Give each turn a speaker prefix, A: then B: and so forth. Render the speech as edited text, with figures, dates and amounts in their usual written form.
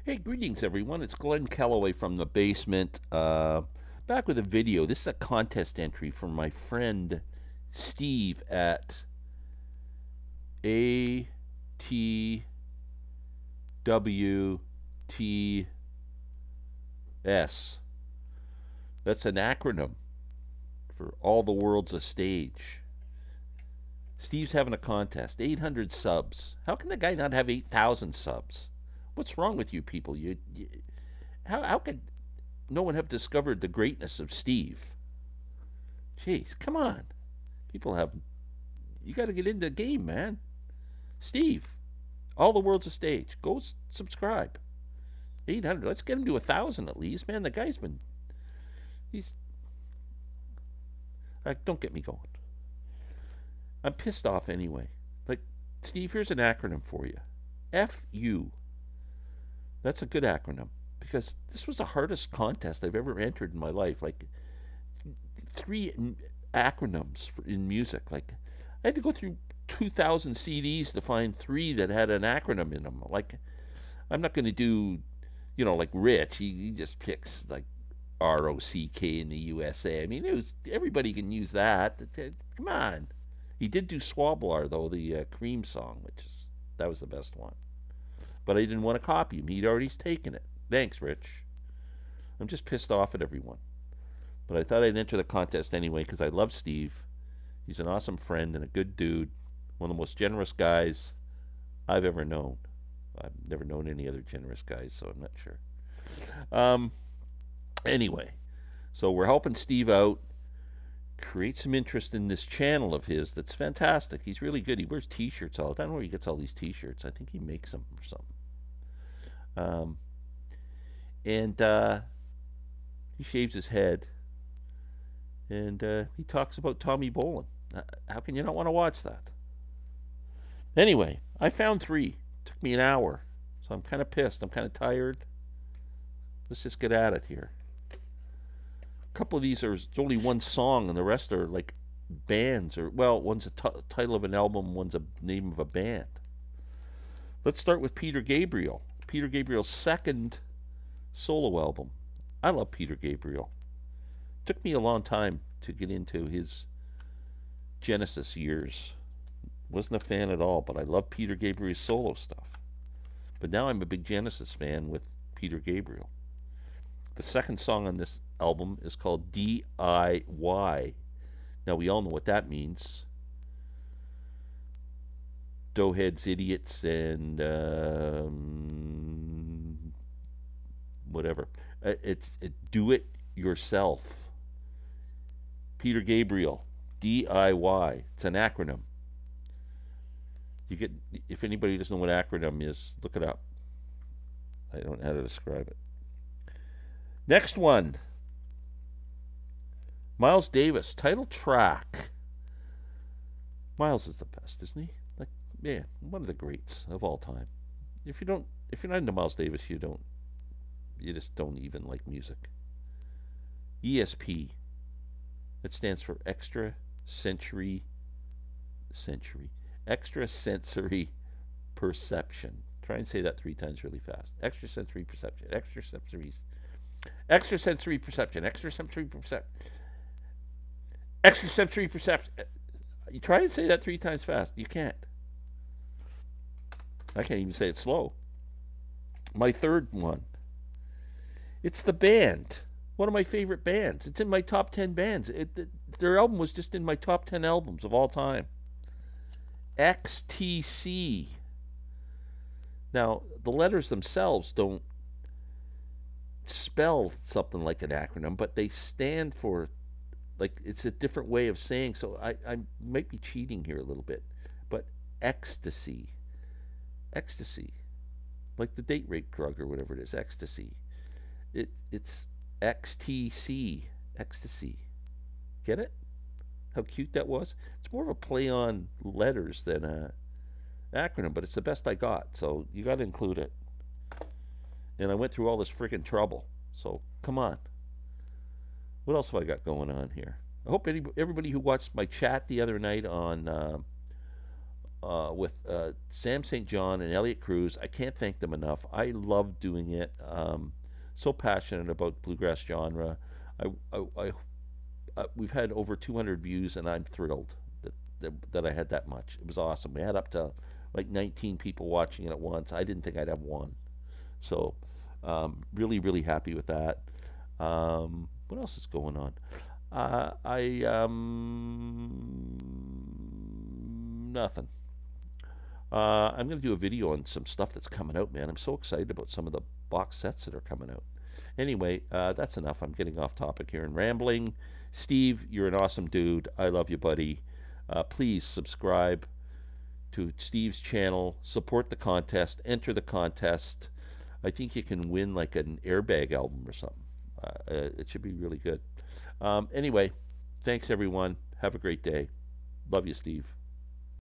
A: Hey, greetings everyone. It's Glenn Calloway from the basement. Back with a video. This is a contest entry from my friend Steve at ATWTS. That's an acronym for All the World's a Stage. Steve's having a contest. 800 subs. How can the guy not have 8,000 subs? What's wrong with you people? How could no one have discovered the greatness of Steve? Jeez, come on. People have. You got to get into the game, man. Steve, all the world's a stage. Go subscribe. 800. Let's get him to 1,000 at least, man. The guy's been. He's. Don't get me going. I'm pissed off anyway. Like, Steve, here's an acronym for you. FU. That's a good acronym because this was the hardest contest I've ever entered in my life. Like, three acronyms in music. Like, I had to go through 2,000 CDs to find three that had an acronym in them. Like, I'm not going to do, like Rich. He just picks like ROCK in the USA. I mean, everybody can use that. Come on. He did do Swablar though, the Cream song, that was the best one. But I didn't want to copy him. He'd already taken it. Thanks, Rich. I'm just pissed off at everyone. But I thought I'd enter the contest anyway because I love Steve. He's an awesome friend and a good dude. One of the most generous guys I've ever known. I've never known any other generous guys, so I'm not sure. Anyway, so we're helping Steve out. Create some interest in this channel of his that's fantastic. He's really good. He wears t-shirts all the time. I don't know where he gets all these t-shirts. I think he makes them or something. And he shaves his head. And he talks about Tommy Bolin. How can you not want to watch that? Anyway, I found three. It took me an hour. So I'm kind of pissed. I'm kind of tired. Let's just get at it here. A couple of these it's only one song, and the rest are like bands, one's a title of an album, one's a name of a band. Let's start with Peter Gabriel. Peter Gabriel's second solo album. I love Peter Gabriel. Took me a long time to get into his Genesis years. Wasn't a fan at all, but I love Peter Gabriel's solo stuff. But now I'm a big Genesis fan with Peter Gabriel. The second song on this album is called DIY. Now, we all know what that means. Doughheads, idiots, and whatever. It's do it yourself. Peter Gabriel, DIY. It's an acronym. If anybody doesn't know what acronym is, look it up. I don't know how to describe it. Next one. Miles Davis, title track. Miles is the best, isn't he? Like, man, one of the greats of all time. If you're not into Miles Davis, you just don't even like music. ESP. It stands for extra sensory perception. Try and say that 3 times really fast. Extrasensory perception. Extrasensory perception. Extrasensory perception. You try and say that 3 times fast. You can't. I can't even say it slow. My third one. It's the band. One of my favorite bands. It's in my top 10 bands. Their album was just in my top 10 albums of all time. XTC. Now, the letters themselves don't spell something like an acronym, but they stand for, like, it's a different way of saying, so I might be cheating here a little bit, but ecstasy, like the date rape drug or whatever it is, ecstasy. It's XTC, ecstasy. Get it? How cute that was? It's more of a play on letters than a acronym, but it's the best I got, so you got to include it. And I went through all this freaking trouble, so come on. What else have I got going on here? I hope everybody who watched my chat the other night on with Sam St. John and Elliot Cruz. I can't thank them enough. I love doing it. So passionate about bluegrass genre. I, we've had over 200 views, and I'm thrilled that I had that much. It was awesome. We had up to like 19 people watching it at once. I didn't think I'd have one. So, really, really happy with that. What else is going on? Nothing. I'm going to do a video on some stuff that's coming out, man. I'm so excited about some of the box sets that are coming out. Anyway, that's enough. I'm getting off topic here and rambling. Steve, you're an awesome dude. I love you, buddy. Please subscribe to Steve's channel. Support the contest. Enter the contest. I think you can win like an Airbag album or something. It should be really good. Anyway, thanks everyone. Have a great day. Love you, Steve.